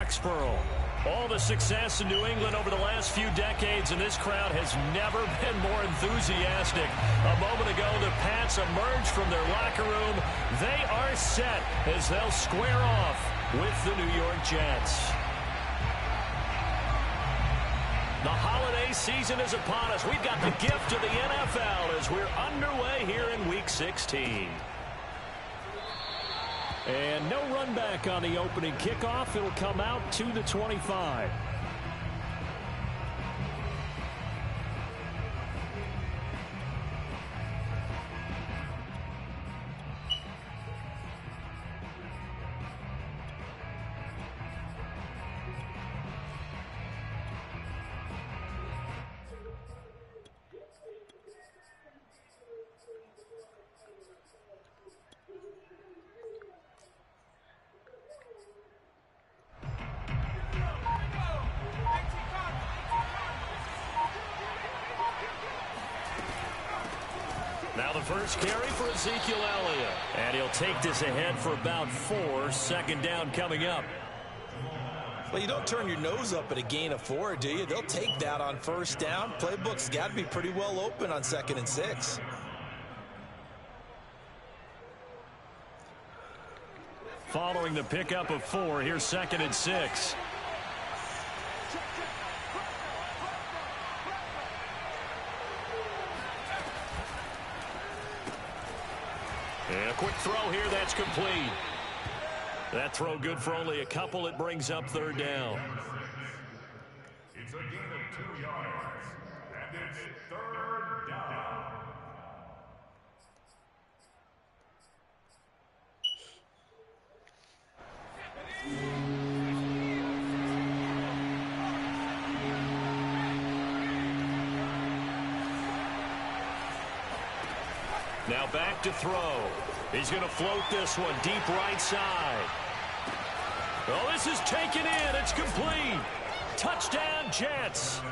Foxborough. All the success in New England over the last few decades, and this crowd has never been more enthusiastic. A moment ago, the Pats emerged from their locker room. They are set as they'll square off with the New York Jets. The holiday season is upon us. We've got the gift of the NFL as we're underway here in Week 16. And no run back on the opening kickoff. It'll come out to the 25. Now the first carry for Ezekiel Elliott. And he'll take this ahead for about 4. Second down coming up. Well, you don't turn your nose up at a gain of 4, do you? They'll take that on first down. Playbook's got to be pretty well open on 2nd and 6. Following the pickup of 4, here's 2nd and 6. And a quick throw here, that's complete. That throw good for only a couple. It brings up 3rd down. It's a gain of 2 yards, and it's 3rd down. Now back to throw. He's going to float this one deep right side. Oh, this is taken in. It's complete. Touchdown, Jets.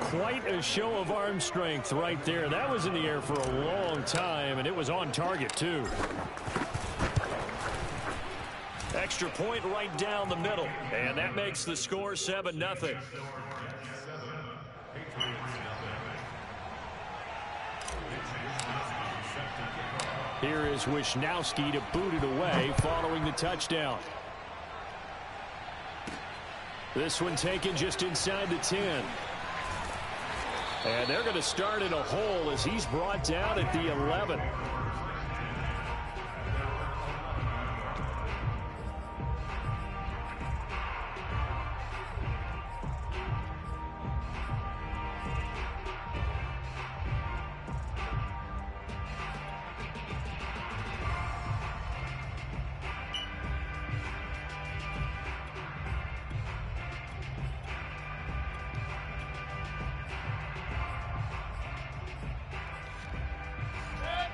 Quite a show of arm strength right there. That was in the air for a long time, and it was on target, too. Extra point right down the middle, and that makes the score 7-0. Here is Wisnowski to boot it away following the touchdown. This one taken just inside the 10. And they're going to start in a hole as he's brought down at the 11.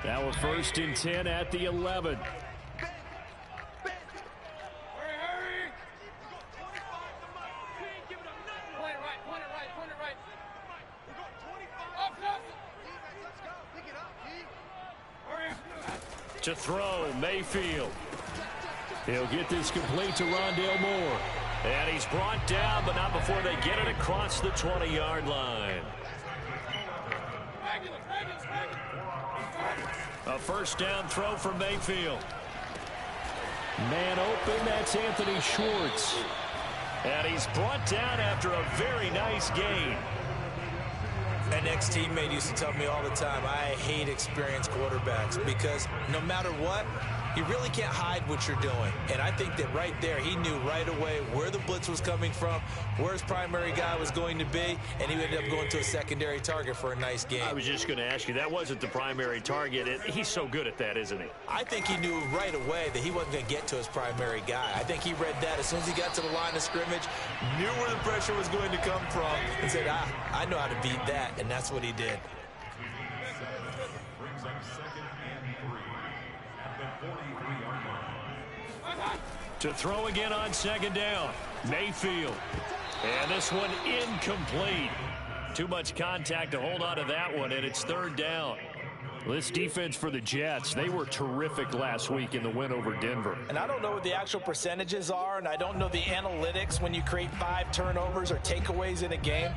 Now a 1st and 10 at the 11. To throw, Mayfield. He'll get this complete to Rondale Moore. And he's brought down, but not before they get it across the 20-yard line. A 1st down throw for Mayfield. Man open, that's Anthony Schwartz. And he's brought down after a very nice gain. An ex-teammate used to tell me all the time, I hate experienced quarterbacks because no matter what, you really can't hide what you're doing. And I think that right there, he knew right away where the blitz was coming from, where his primary guy was going to be, and he ended up going to a secondary target for a nice game. I was just going to ask you, that wasn't the primary target. He's so good at that, isn't he? I think he knew right away that he wasn't going to get to his primary guy. I think he read that as soon as he got to the line of scrimmage, knew where the pressure was going to come from, and said, I know how to beat that, and that's what he did. To throw again on 2nd down. Mayfield. And this one incomplete. Too much contact to hold on to that one, and it's 3rd down. This defense for the Jets, they were terrific last week in the win over Denver. And I don't know what the actual percentages are, and I don't know the analytics when you create 5 turnovers or takeaways in a game.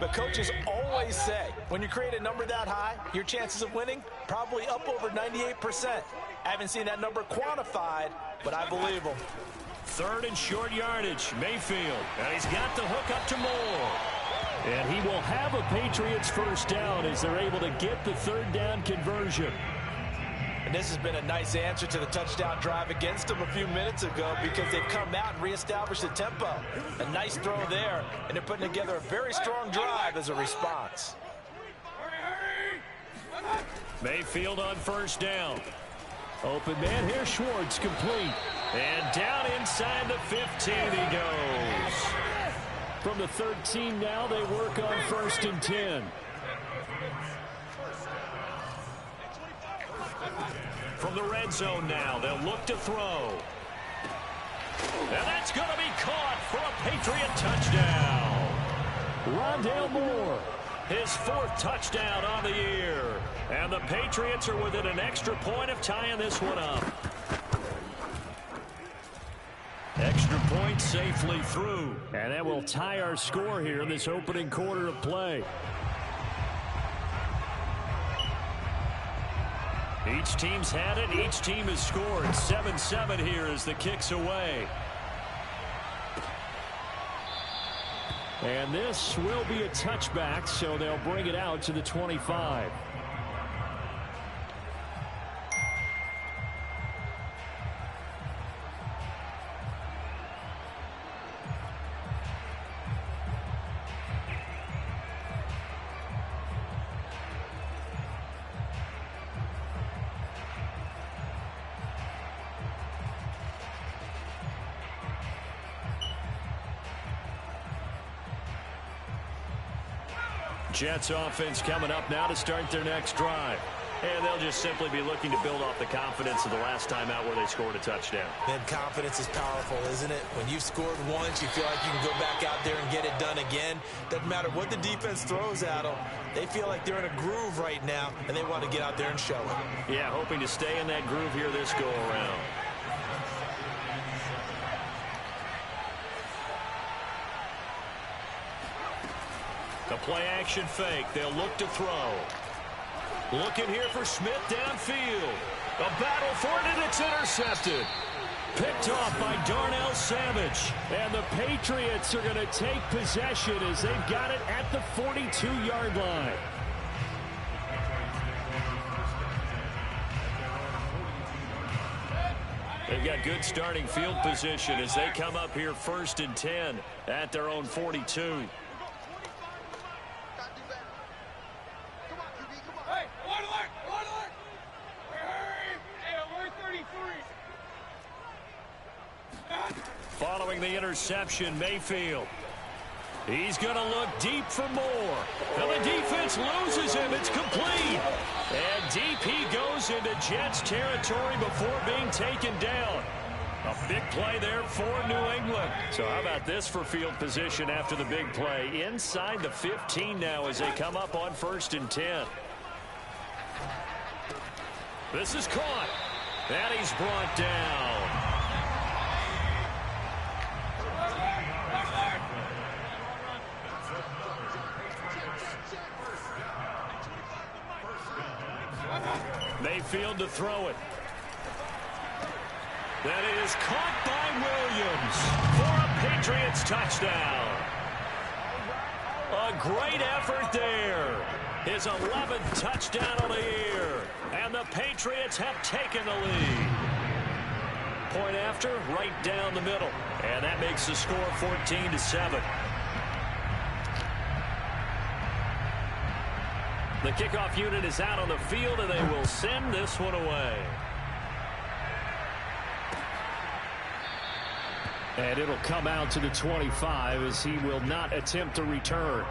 But coaches always say, when you create a number that high, your chances of winning probably up over 98%. I haven't seen that number quantified, but I believe them. 3rd and short yardage, Mayfield. And he's got the hook up to Moore. And he will have a Patriots first down as they're able to get the 3rd down conversion. And this has been a nice answer to the touchdown drive against them a few minutes ago because they've come out and reestablished the tempo. A nice throw there, and they're putting together a very strong drive as a response. Mayfield on first down. Open man here, Schwartz, complete. And down inside the 15 he goes. From the 13 now, they work on 1st and 10. From the red zone now, they'll look to throw. And that's going to be caught for a Patriot touchdown. Rondale Moore, his 4th touchdown on the year. And the Patriots are within an extra point of tying this one up. Extra point safely through. And that will tie our score here in this opening quarter of play. Each team's had it. Each team has scored. 7-7 here as the kick's away. And this will be a touchback, so they'll bring it out to the 25. Jets offense coming up now to start their next drive. And they'll just simply be looking to build off the confidence of the last time out where they scored a touchdown. And confidence is powerful, isn't it? When you've scored once, you feel like you can go back out there and get it done again. Doesn't matter what the defense throws at them. They feel like they're in a groove right now, and they want to get out there and show it. Yeah, hoping to stay in that groove here this go-around. The play-action fake. They'll look to throw. Looking here for Smith downfield. A battle for it, and it's intercepted. Picked off by Darnell Savage. And the Patriots are going to take possession as they've got it at the 42-yard line. They've got good starting field position as they come up here 1st and 10 at their own 42. Following the interception, Mayfield. He's going to look deep for Moore. And the defense loses him. It's complete. And deep he goes into Jets territory before being taken down. A big play there for New England. So how about this for field position after the big play? Inside the 15 now as they come up on 1st and 10. This is caught. And he's brought down. Mayfield to throw it. That is caught by Williams for a Patriots touchdown. A great effort there. His 11th touchdown of the year. And the Patriots have taken the lead. Point after, right down the middle. And that makes the score 14-7. The kickoff unit is out on the field, and they will send this one away. And it'll come out to the 25 as he will not attempt to return.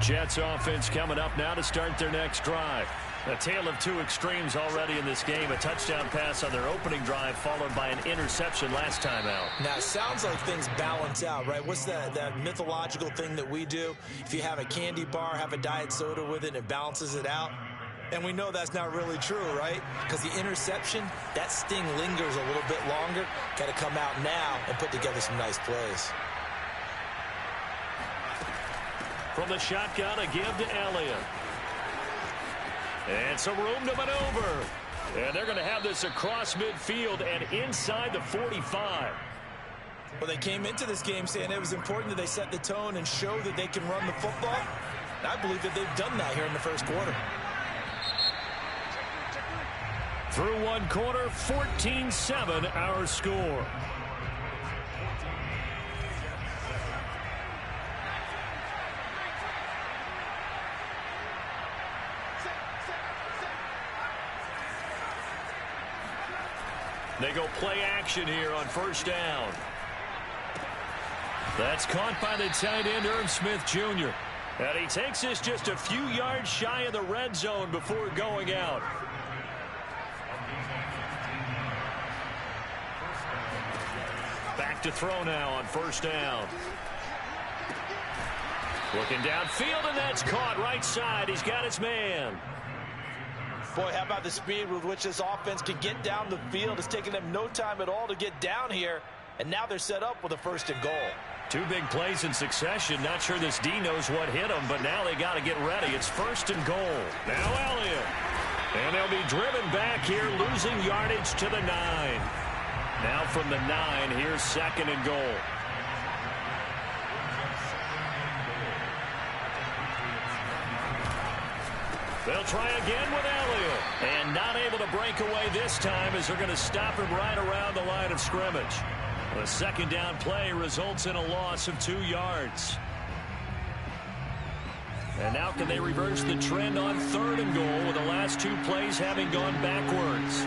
Jets offense coming up now to start their next drive. A tale of two extremes already in this game. A touchdown pass on their opening drive followed by an interception last time out. Now, it sounds like things balance out, right? What's that mythological thing that we do? If you have a candy bar, have a diet soda with it, and it balances it out. And we know that's not really true, right? Because the interception, that sting lingers a little bit longer. Got to come out now and put together some nice plays. From the shotgun, a give to Elliott. And some room to maneuver. And they're going to have this across midfield and inside the 45. Well, they came into this game saying it was important that they set the tone and show that they can run the football. And I believe that they've done that here in the first quarter. Through one quarter, 14-7 our score. They go play action here on first down. That's caught by the tight end, Irv Smith Jr. And he takes this just a few yards shy of the red zone before going out. Back to throw now on first down. Looking downfield, and that's caught right side. He's got his man. Boy, how about the speed with which this offense can get down the field? It's taken them no time at all to get down here, and now they're set up with a first and goal. Two big plays in succession. Not sure this D knows what hit them, but now they got to get ready. It's first and goal. Now Elliott. And they'll be driven back here, losing yardage to the 9. Now from the 9, here's second and goal. They'll try again with Elliott. And not able to break away this time as they're going to stop him right around the line of scrimmage. The second down play results in a loss of 2 yards. And now can they reverse the trend on third and goal with the last 2 plays having gone backwards?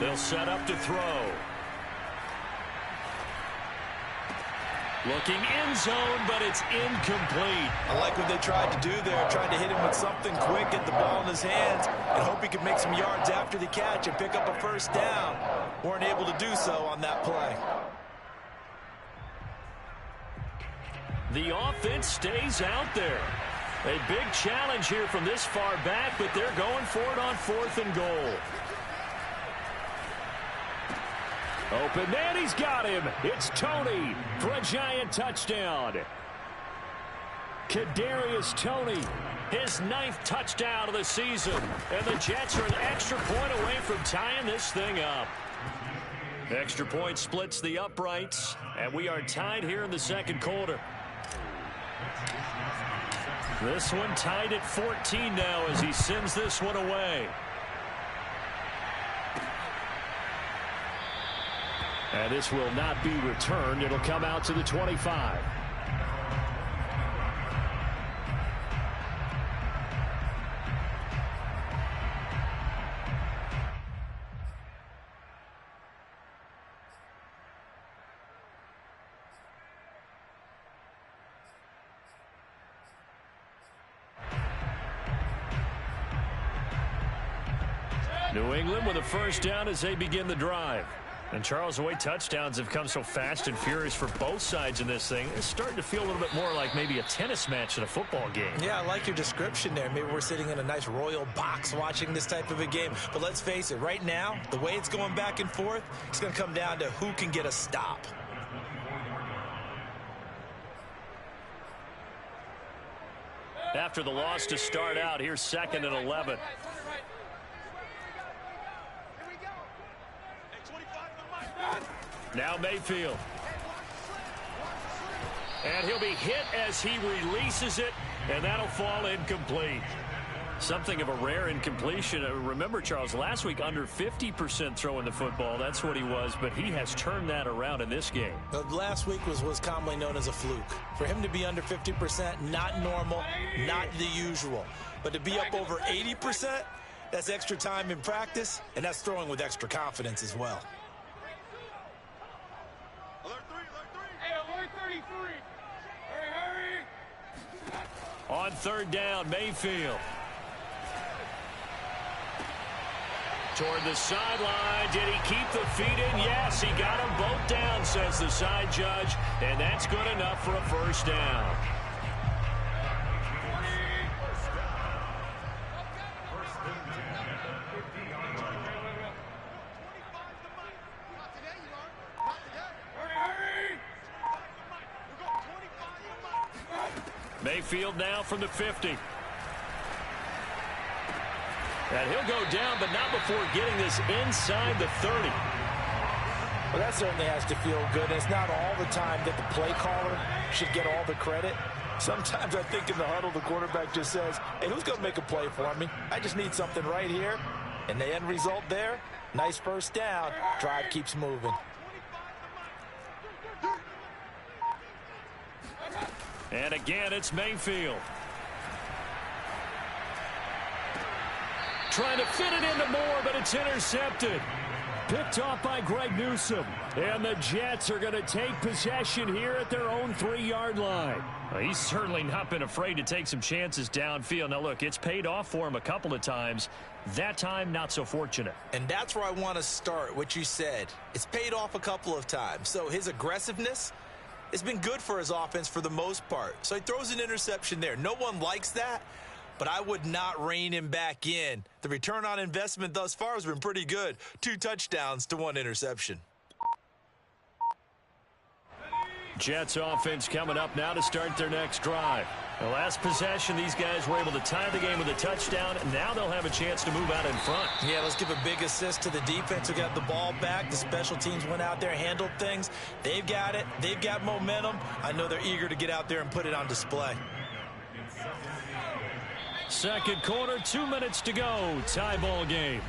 They'll set up to throw. Looking end zone, but it's incomplete. I like what they tried to do there, trying to hit him with something quick, get the ball in his hands, and hope he could make some yards after the catch and pick up a first down. Weren't able to do so on that play. The offense stays out there. A big challenge here from this far back, but they're going for it on fourth and goal. Open man, he's got him. It's Tony for a giant touchdown. Kadarius Toney, his 9th touchdown of the season. And the Jets are an extra point away from tying this thing up. Extra point splits the uprights, and we are tied here in the second quarter. This one tied at 14 now as he sends this one away. And this will not be returned. It'll come out to the 25. New England with a first down as they begin the drive. And Charles, the way touchdowns have come so fast and furious for both sides in this thing, it's starting to feel a little bit more like maybe a tennis match in a football game. Yeah, I like your description there. Maybe we're sitting in a nice royal box watching this type of a game. But let's face it, right now, the way it's going back and forth, it's going to come down to who can get a stop. After the loss to start out, here's second and 11. Now Mayfield. And he'll be hit as he releases it, and that'll fall incomplete. Something of a rare incompletion. Remember, Charles, last week under 50% throwing the football. That's what he was, but he has turned that around in this game. Last week was commonly known as a fluke. For him to be under 50%, not normal, not the usual. But to be up over 80%, that's extra time in practice, and that's throwing with extra confidence as well. On third down, Mayfield. toward the sideline. Did he keep the feet in? Yes, he got them both down, says the side judge, and that's good enough for a first down. Mayfield now from the 50. And he'll go down, but not before getting this inside the 30. Well, that certainly has to feel good. And it's not all the time that the play caller should get all the credit. Sometimes I think in the huddle, the quarterback just says, hey, who's going to make a play for me? I just need something right here. And the end result there, nice first down. Drive keeps moving. And again, it's Mayfield. Trying to fit it into Moore, but it's intercepted. Picked off by Greg Newsome. And the Jets are going to take possession here at their own 3-yard line. Well, he's certainly not been afraid to take some chances downfield. Now, look, it's paid off for him a couple of times. That time, not so fortunate. And that's where I want to start, what you said. It's paid off a couple of times. So his aggressiveness, it's been good for his offense for the most part. So he throws an interception there. No one likes that, but I would not rein him back in. The return on investment thus far has been pretty good. 2 touchdowns to 1 interception. Jets offense coming up now to start their next drive. The last possession, these guys were able to tie the game with a touchdown. Now they'll have a chance to move out in front. Yeah, let's give a big assist to the defense who got the ball back. The special teams went out there, handled things. They've got it. They've got momentum. I know they're eager to get out there and put it on display. Second quarter, 2 minutes to go. Tie ball game.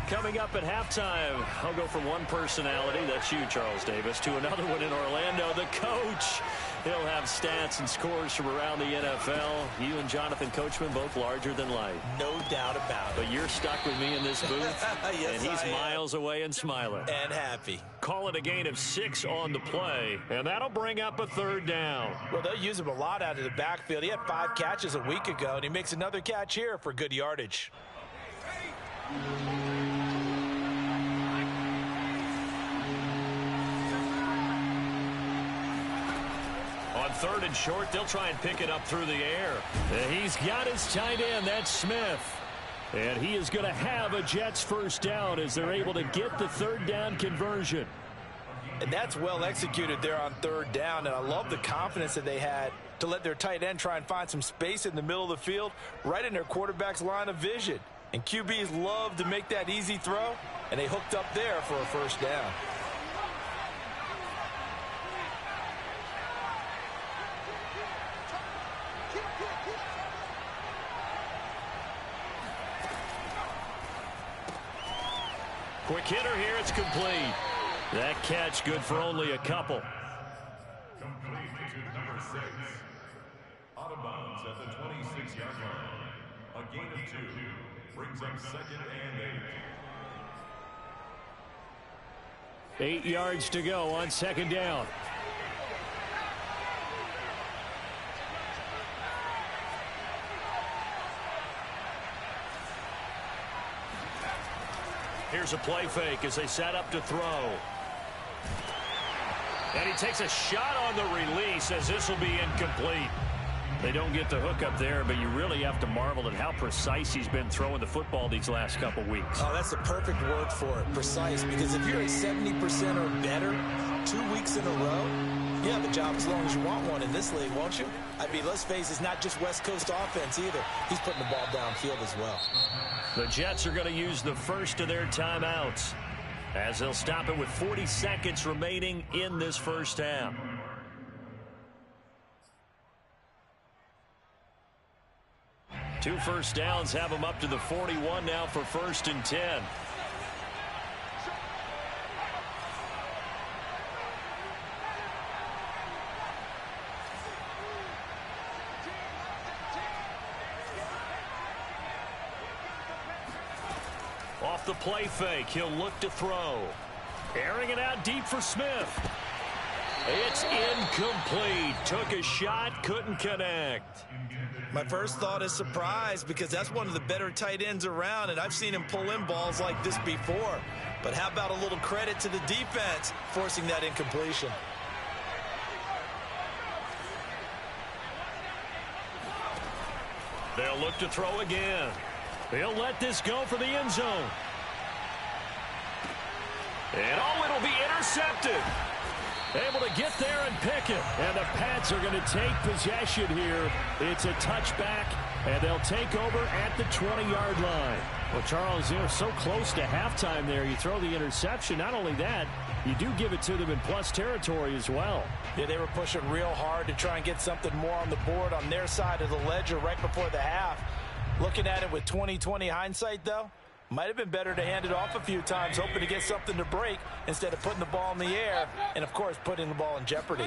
Coming up at halftime, I'll go from one personality, that's you, Charles Davis, to another one in Orlando, the coach. He'll have stats and scores from around the NFL. You and Jonathan Coachman, both larger than life. No doubt about it. But you're stuck with me in this booth, yes, and he's miles away and smiling. And happy. Call it a gain of 6 on the play, and that'll bring up a 3rd down. Well, they'll use him a lot out of the backfield. He had 5 catches a week ago, and he makes another catch here for good yardage. On 3rd and short, they'll try and pick it up through the air. And he's got his tight end, that's Smith. And he is going to have a Jets first down as they're able to get the 3rd down conversion. And that's well executed there on 3rd down. And I love the confidence that they had to let their tight end try and find some space in the middle of the field, right in their quarterback's line of vision. And QBs love to make that easy throw, and they hooked up there for a first down. Quick hitter here, it's complete. That catch good for only a couple. Complete to number 6. Out of bounds at the 26-yard line. A gain of 2. Brings up 2nd and 8. 8 yards to go on 2nd down. Here's a play fake as they set up to throw. And he takes a shot on the release as this will be incomplete. They don't get the hook up there, but you really have to marvel at how precise he's been throwing the football these last couple weeks. Oh, that's the perfect word for it, precise, because if you're at 70% or better 2 weeks in a row, you have a job as long as you want one in this league, won't you? I mean, let's face it, it's not just West Coast offense either. He's putting the ball downfield as well. The Jets are going to use the first of their timeouts as they'll stop it with 40 seconds remaining in this first half. Two first downs have them up to the 41 now for 1st and 10. Off the play fake, he'll look to throw. Airing it out deep for Smith. It's incomplete. Took a shot, couldn't connect. My first thought is surprise, because that's one of the better tight ends around, and I've seen him pull in balls like this before. But how about a little credit to the defense forcing that incompletion? They'll look to throw again. He'll let this go for the end zone. And oh, it'll be intercepted. Able to get there and pick it. And the Pats are going to take possession here. It's a touchback, and they'll take over at the 20-yard line. Well, Charles, so close to halftime there. You throw the interception. Not only that, you do give it to them in plus territory as well. Yeah, they were pushing real hard to try and get something more on the board on their side of the ledger right before the half. Looking at it with 20/20 hindsight, though, might have been better to hand it off a few times, hoping to get something to break instead of putting the ball in the air and, of course, putting the ball in jeopardy.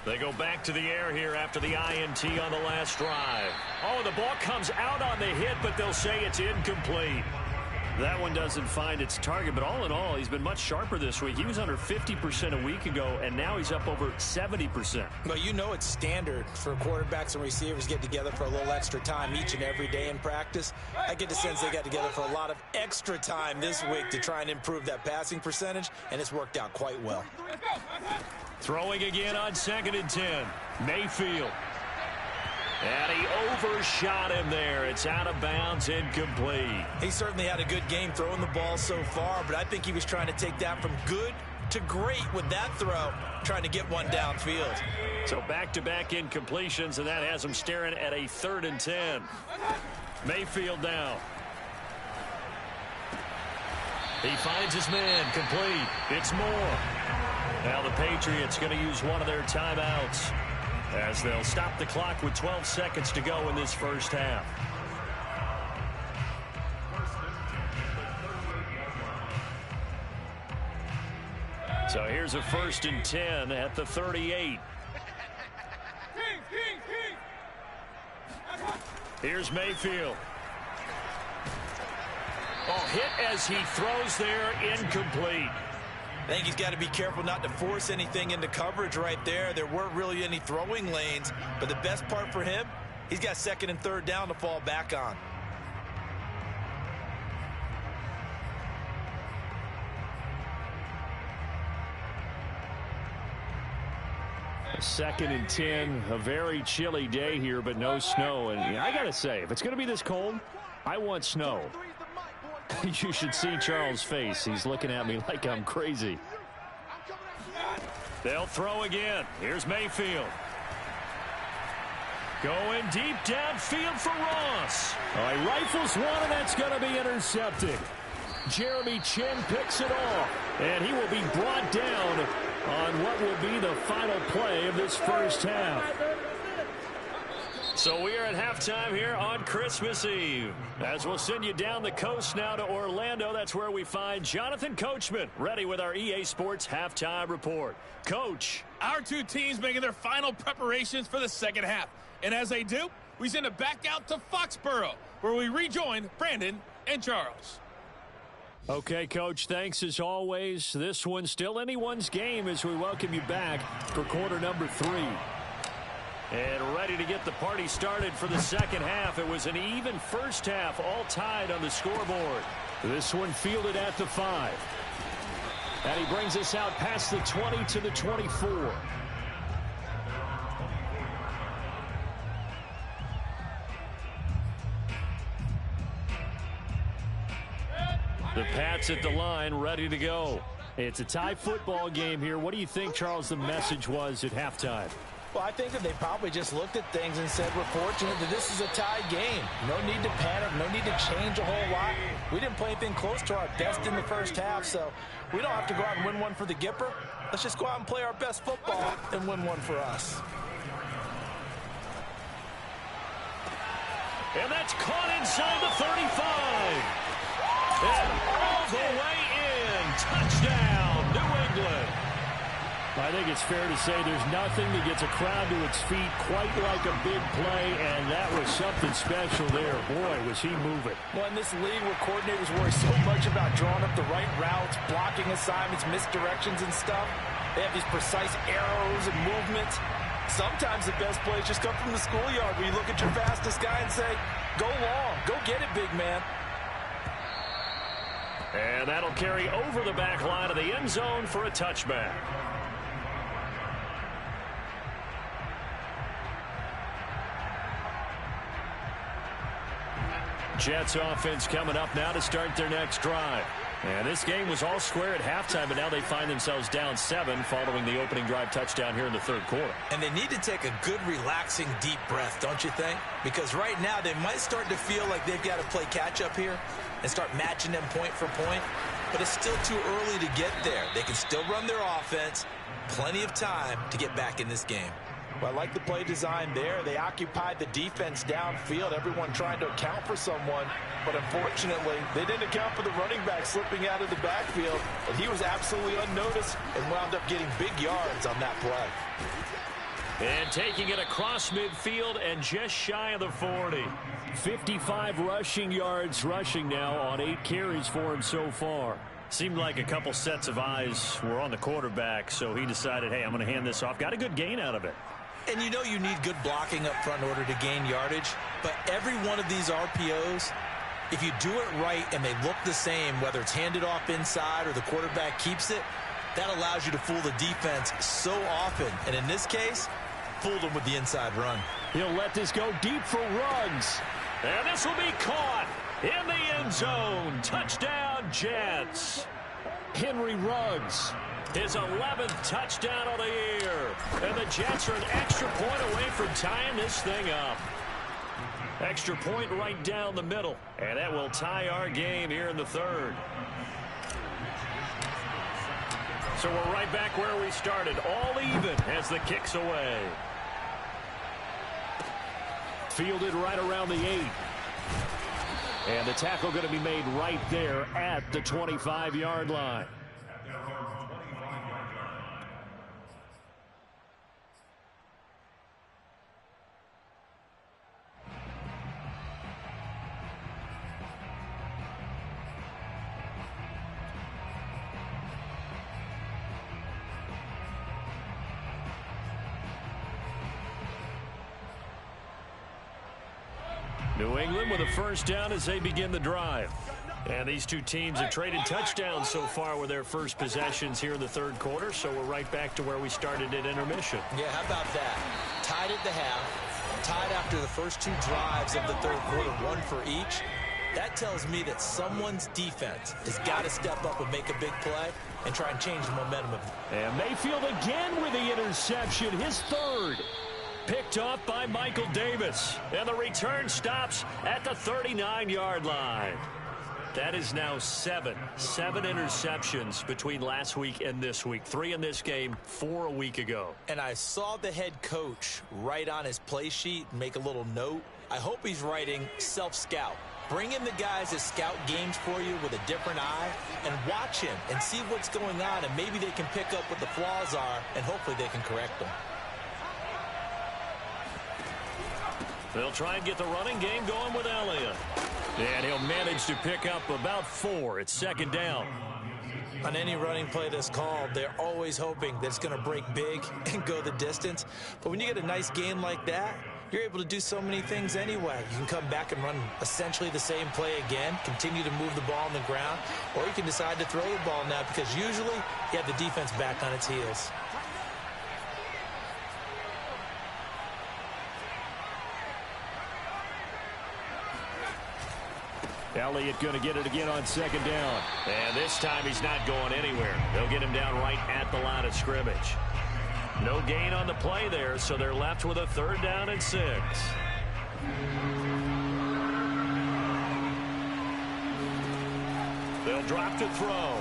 They go back to the air here after the INT on the last drive. Oh, the ball comes out on the hit, but they'll say it's incomplete. That one doesn't find its target, but all in all, he's been much sharper this week. He was under 50% a week ago, and now he's up over 70%. Well, you know it's standard for quarterbacks and receivers get together for a little extra time each and every day in practice. I get the sense they got together for a lot of extra time this week to try and improve that passing percentage, and it's worked out quite well. Throwing again on 2nd and 10. Mayfield. And he overshot him there. It's out of bounds, incomplete. He certainly had a good game throwing the ball so far, but I think he was trying to take that from good to great with that throw, trying to get one downfield. So back-to-back incompletions, and that has him staring at a 3rd and 10. Mayfield down. He finds his man, complete. It's Moore. Now the Patriots going to use one of their timeouts, as they'll stop the clock with 12 seconds to go in this first half. So here's a 1st and 10 at the 38. Here's Mayfield. Oh, hit as he throws there, incomplete. I think he's got to be careful not to force anything into coverage right there. There weren't really any throwing lanes, but the best part for him, he's got 2nd and 3rd down to fall back on. Second and 10, a very chilly day here, but no snow. And I got to say, if it's going to be this cold, I want snow. You should see Charles' face. He's looking at me like I'm crazy. They'll throw again. Here's Mayfield. Going deep downfield for Ross. Oh, he rifles one, and that's going to be intercepted. Jeremy Chin picks it off, and he will be brought down on what will be the final play of this first half. So we are at halftime here on Christmas Eve, as we'll send you down the coast now to Orlando. That's where we find Jonathan Coachman ready with our EA Sports halftime report. Coach. Our two teams making their final preparations for the second half. And as they do, we send it back out to Foxborough, where we rejoin Brandon and Charles. Okay, Coach, thanks as always. This one's still anyone's game as we welcome you back for quarter number 3. And ready to get the party started for the second half. It was an even first half, all tied on the scoreboard. This one fielded at the 5. And he brings us out past the 20 to the 24. The Pats at the line, ready to go. It's a tie football game here. What do you think, Charles, the message was at halftime? Well, I think that they probably just looked at things and said, we're fortunate that this is a tie game. No need to panic, no need to change a whole lot. We didn't play anything close to our best in the first half, so we don't have to go out and win one for the Gipper. Let's just go out and play our best football and win one for us. And that's caught inside the 35. And all the way in. Touchdown, New England. I think it's fair to say there's nothing that gets a crowd to its feet quite like a big play, and that was something special there. Boy, was he moving. Well, in this league where coordinators worry so much about drawing up the right routes, blocking assignments, misdirections and stuff, they have these precise arrows and movements. Sometimes the best plays just come from the schoolyard where you look at your fastest guy and say, go long, go get it, big man. And that'll carry over the back line of the end zone for a touchback. Jets offense coming up now to start their next drive. And this game was all square at halftime, but now they find themselves down 7 following the opening drive touchdown here in the third quarter. And they need to take a good, relaxing, deep breath, don't you think? Because right now they might start to feel like they've got to play catch-up here and start matching them point for point. But it's still too early to get there. They can still run their offense. Plenty of time to get back in this game. Well, I like the play design there. They occupied the defense downfield, everyone trying to account for someone. But unfortunately, they didn't account for the running back slipping out of the backfield. And he was absolutely unnoticed and wound up getting big yards on that play. And taking it across midfield and just shy of the 40. 55 rushing yards rushing now on 8 carries for him so far. Seemed like a couple sets of eyes were on the quarterback, so he decided, hey, I'm going to hand this off. Got a good gain out of it. And you know you need good blocking up front in order to gain yardage. But every one of these RPOs, if you do it right and they look the same, whether it's handed off inside or the quarterback keeps it, that allows you to fool the defense so often. And in this case, fooled them with the inside run. He'll let this go deep for Ruggs. And this will be caught in the end zone. Touchdown, Jets. Henry Ruggs. His 11th touchdown of the year. And the Jets are an extra point away from tying this thing up. Extra point right down the middle. And that will tie our game here in the third. So we're right back where we started. All even as the kick's away. Fielded right around the 8. And the tackle going to be made right there at the 25-yard line. New England with a first down as they begin the drive. And these two teams have traded touchdowns so far with their first possessions here in the third quarter, so we're right back to where we started at intermission. Yeah, how about that? Tied at the half, tied after the first 2 drives of the third quarter, 1 for each. That tells me that someone's defense has got to step up and make a big play and try and change the momentum of it. And Mayfield again with the interception, his third. Picked off by Michael Davis. And the return stops at the 39-yard line. That is now 7 interceptions between last week and this week. 3 in this game, 4 a week ago. And I saw the head coach write on his play sheet and make a little note. I hope he's writing self-scout. Bring in the guys that scout games for you with a different eye and watch him and see what's going on, and maybe they can pick up what the flaws are, and hopefully they can correct them. They'll try and get the running game going with Elliott. And he'll manage to pick up about 4. It's second down. On any running play that's called, they're always hoping that it's going to break big and go the distance. But when you get a nice gain like that, you're able to do so many things anyway. You can come back and run essentially the same play again, continue to move the ball on the ground, or you can decide to throw the ball now because usually you have the defense back on its heels. Elliott going to get it again on second down. And this time he's not going anywhere. They'll get him down right at the line of scrimmage. No gain on the play there, so they're left with a third down and 6. They'll drop to throw.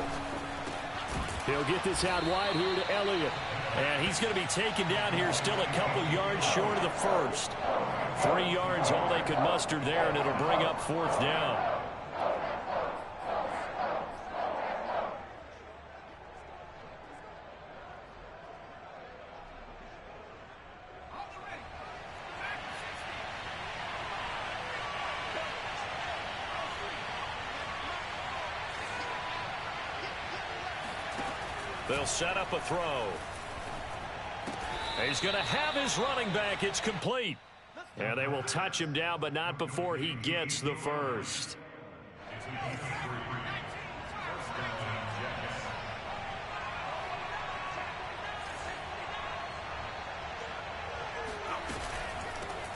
He'll get this out wide here to Elliott. And he's going to be taken down here still a couple yards short of the first. 3 yards all they could muster there, and it'll bring up 4th down. They'll set up a throw. He's going to have his running back. It's complete. And they will touch him down, but not before he gets the first.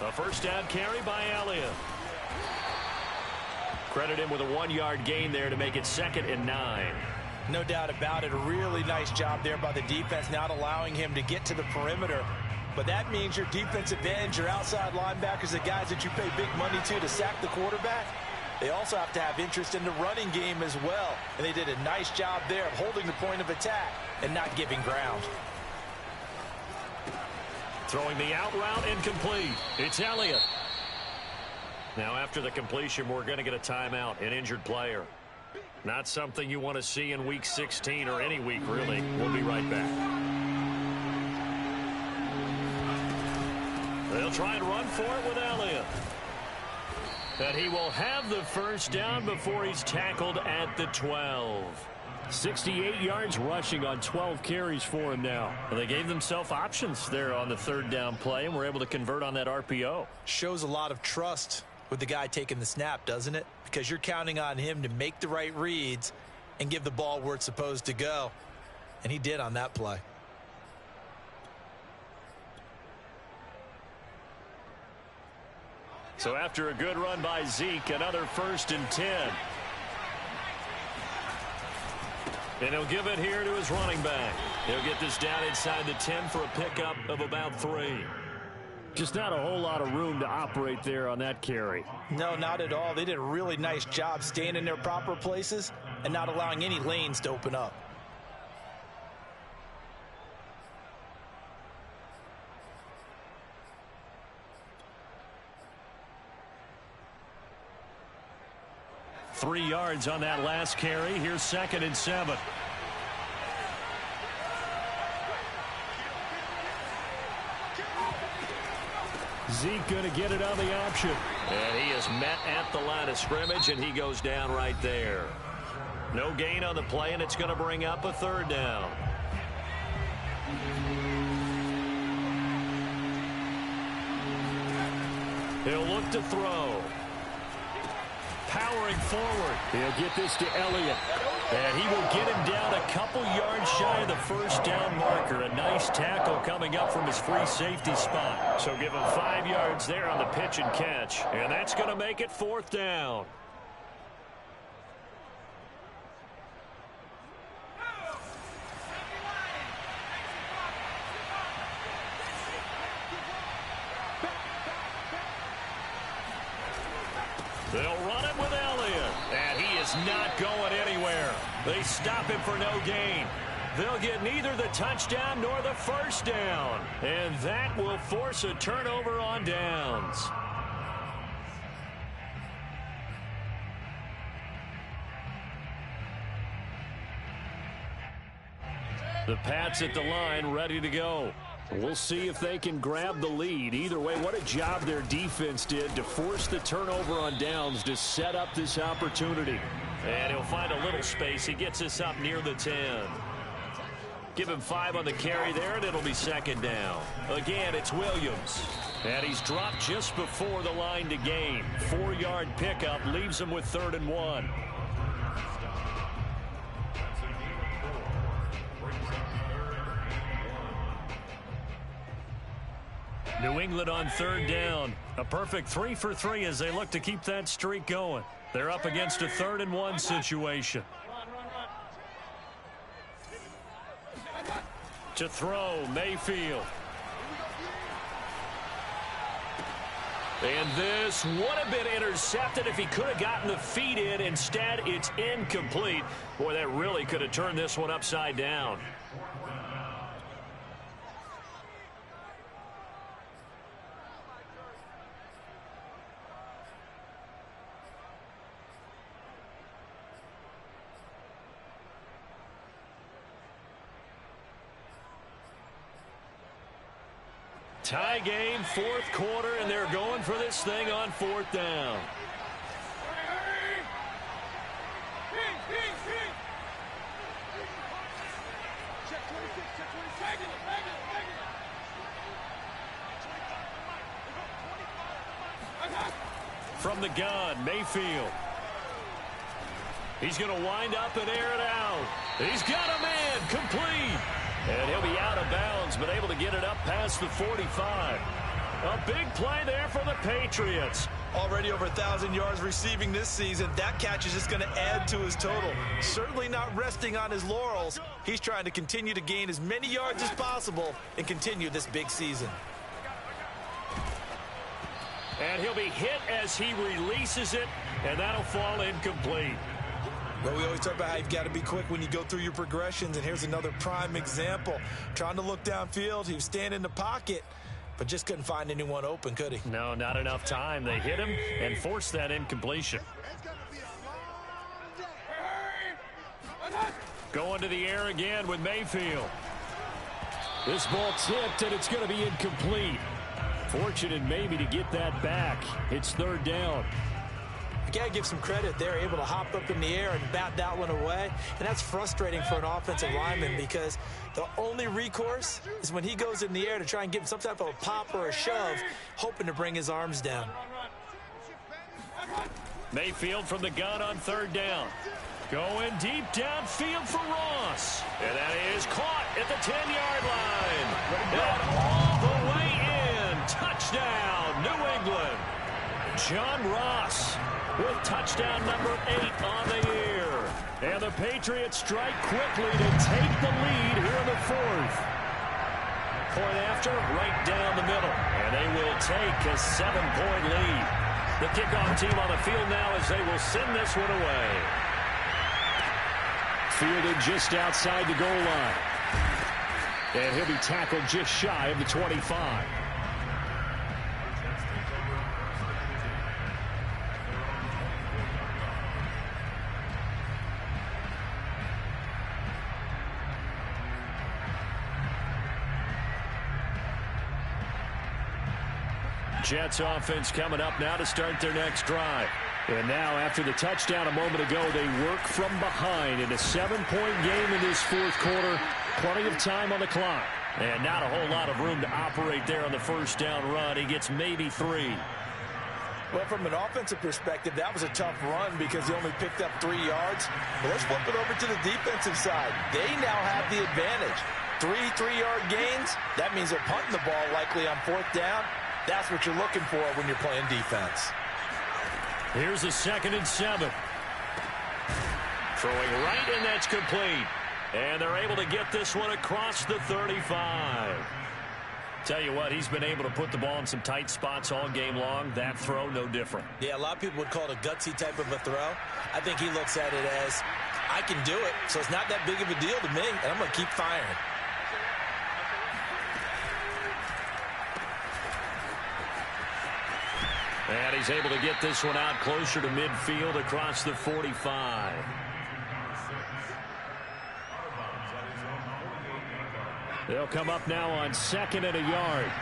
A first down carry by Elliott. Credit him with a 1-yard gain there to make it 2nd and 9. No doubt about it. A really nice job there by the defense, not allowing him to get to the perimeter. But that means your defensive ends, your outside linebackers, the guys that you pay big money to sack the quarterback, they also have to have interest in the running game as well. And they did a nice job there of holding the point of attack and not giving ground. Throwing the out route incomplete. It's Elliott. Now after the completion, we're going to get a timeout, an injured player. Not something you want to see in week 16 or any week, really. We'll be right back. They'll try and run for it with Elliott. And he will have the first down before he's tackled at the 12. 68 yards rushing on 12 carries for him now. Well, they gave themselves options there on the 3rd down play and were able to convert on that RPO. Shows a lot of trust with the guy taking the snap, doesn't it? Because you're counting on him to make the right reads and give the ball where it's supposed to go. And he did on that play. So after a good run by Zeke, another 1st and 10. And he'll give it here to his running back. He'll get this down inside the 10 for a pickup of about 3. Just not a whole lot of room to operate there on that carry. No, not at all. They did a really nice job staying in their proper places and not allowing any lanes to open up. Three yards on that last carry. Here's 2nd and 7. Zeke going to get it on the option. And he is met at the line of scrimmage, and he goes down right there. No gain on the play, and it's going to bring up a 3rd down. He'll look to throw. Powering forward. He'll get this to Elliott. And he will get him down a couple yards shy of the first down marker. A nice tackle coming up from his free safety spot. So give him 5 yards there on the pitch and catch. And that's going to make it 4th down. They'll run it with Elliott, and he is not going anywhere. They stop him for no gain. They'll get neither the touchdown nor the first down, and that will force a turnover on downs. The Pats at the line, ready to go. We'll see if they can grab the lead. Either way, what a job their defense did to force the turnover on downs to set up this opportunity. And he'll find a little space. He gets us up near the 10. Give him 5 on the carry there, and it'll be 2nd down. Again, it's Williams. And he's dropped just before the line to gain. 4-yard pickup leaves him with 3rd and 1. New England on 3rd down. A perfect 3 for 3 as they look to keep that streak going. They're up against a 3rd and 1 situation. To throw, Mayfield. And this would have been intercepted if he could have gotten the feet in. Instead, it's incomplete. Boy, that really could have turned this one upside down. Tie game, 4th quarter, and they're going for this thing on 4th down. from the gun, Mayfield. He's going to wind up and air it out. He's got a man, complete. And he'll be out of bounds, but able to get it up past the 45. A big play there for the Patriots. Already over 1,000 yards receiving this season. That catch is just going to add to his total. Certainly not resting on his laurels. He's trying to continue to gain as many yards as possible and continue this big season. And he'll be hit as he releases it, and that'll fall incomplete. Well, we always talk about how you've got to be quick when you go through your progressions, and here's another prime example. Trying to look downfield, he was standing in the pocket, but just couldn't find anyone open, could he? No, not enough time. They hit him and forced that incompletion. Going to the air again with Mayfield. This ball tipped, and it's going to be incomplete. Fortunate maybe to get that back. It's third down. You got to give some credit. They're able to hop up in the air and bat that one away. And that's frustrating for an offensive lineman because the only recourse is when he goes in the air to try and give him some type of a pop or a shove, hoping to bring his arms down. Mayfield from the gun on third down. Going deep downfield for Ross. And that is caught at the 10-yard line. And all the way in. Touchdown, New England. John Ross with touchdown number 8 on the year. And the Patriots strike quickly to take the lead here in the fourth. Point after, right down the middle. And they will take a 7-point lead. The kickoff team on the field now as they will send this one away. Fielded just outside the goal line. And he'll be tackled just shy of the 25. Jets offense coming up now to start their next drive. And now after the touchdown a moment ago, they work from behind in a 7-point game in this fourth quarter. Plenty of time on the clock. And not a whole lot of room to operate there on the first down run. He gets maybe 3. Well, from an offensive perspective, that was a tough run because he only picked up 3 yards. But let's flip it over to the defensive side. They now have the advantage. 3 3-yard gains. That means they're punting the ball likely on fourth down. That's what you're looking for when you're playing defense. Here's a 2nd and 7. Throwing right, and that's complete. And they're able to get this one across the 35. Tell you what, he's been able to put the ball in some tight spots all game long. That throw, no different. Yeah, a lot of people would call it a gutsy type of a throw. I think he looks at it as, I can do it, so it's not that big of a deal to me, and I'm going to keep firing. And he's able to get this one out closer to midfield across the 45. They'll come up now on 2nd and a yard.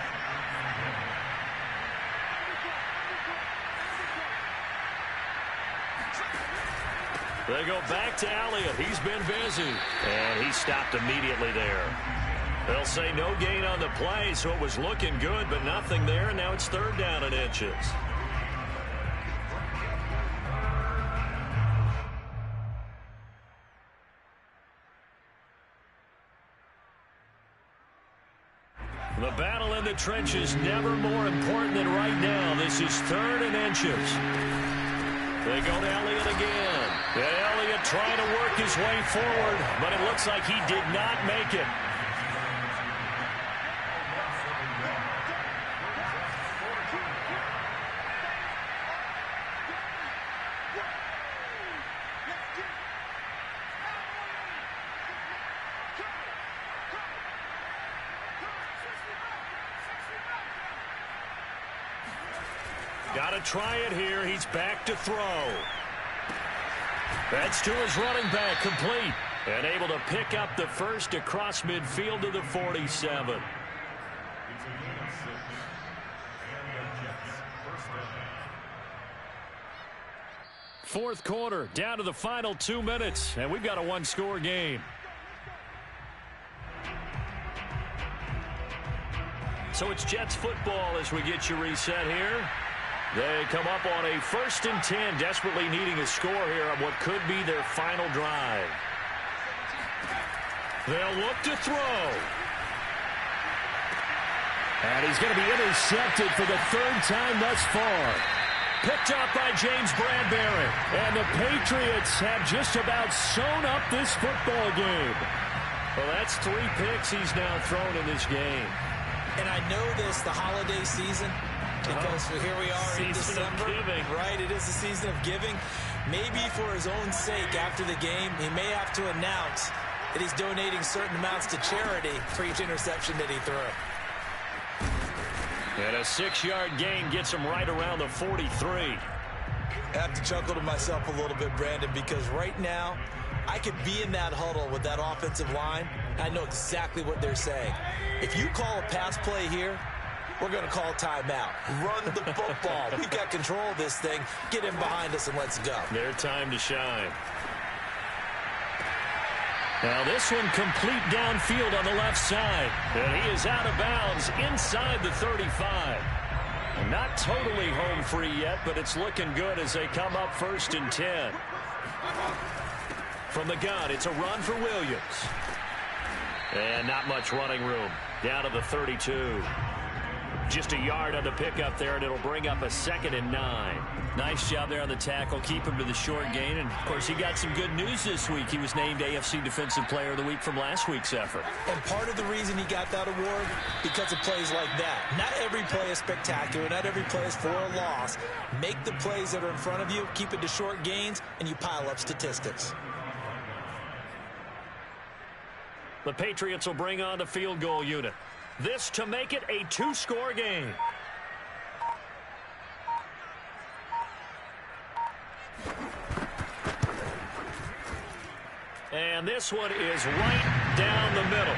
They go back to Elliott. He's been busy. And he stopped immediately there. They'll say no gain on the play, so it was looking good, but nothing there, and now it's third down and inches. The battle in the trenches never more important than right now. This is 3rd and inches. They go to Elliott again. And Elliott trying to work his way forward, but it looks like he did not make it. Got to try it here. He's back to throw. That's to his running back, complete. And able to pick up the first across midfield to the 47. Fourth quarter, down to the final 2 minutes, and we've got a one-score game. So it's Jets football as we get you reset here. They come up on a 1st and 10, desperately needing a score here on what could be their final drive. They'll look to throw. And he's going to be intercepted for the 3rd time thus far. Picked up by James Bradbury. And the Patriots have just about sewn up this football game. Well, that's 3 picks he's now thrown in this game. And I know this, the holiday season, because here we are in December. Right, it is the season of giving. Maybe for his own sake after the game, he may have to announce that he's donating certain amounts to charity for each interception that he threw. And a 6-yard gain gets him right around the 43. I have to chuckle to myself a little bit, Brandon, because right now I could be in that huddle with that offensive line. I know exactly what they're saying. If you call a pass play here, we're going to call timeout. Run the football. We've got control of this thing. Get in behind us and let's go. Their time to shine. Now this one complete downfield on the left side. And he is out of bounds inside the 35. Not totally home free yet, but it's looking good as they come up 1st and 10. From the gun, it's a run for Williams. And not much running room. Down to the 32. Just a yard on the pickup there, and it'll bring up a 2nd and 9. Nice job there on the tackle. Keep him to the short gain. And, of course, he got some good news this week. He was named AFC Defensive Player of the Week from last week's effort. And part of the reason he got that award, because of plays like that. Not every play is spectacular. Not every play is for a loss. Make the plays that are in front of you, keep it to short gains, and you pile up statistics. The Patriots will bring on the field goal unit. This to make it a 2-score game. And this one is right down the middle.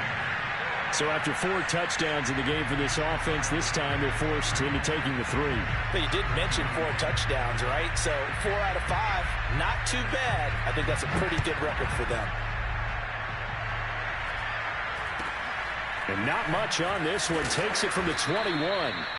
So after 4 touchdowns in the game for this offense, this time they're forced into taking the 3. But you did mention 4 touchdowns, right? So 4 out of 5, not too bad. I think that's a pretty good record for them. And not much on this one. Takes it from the 21.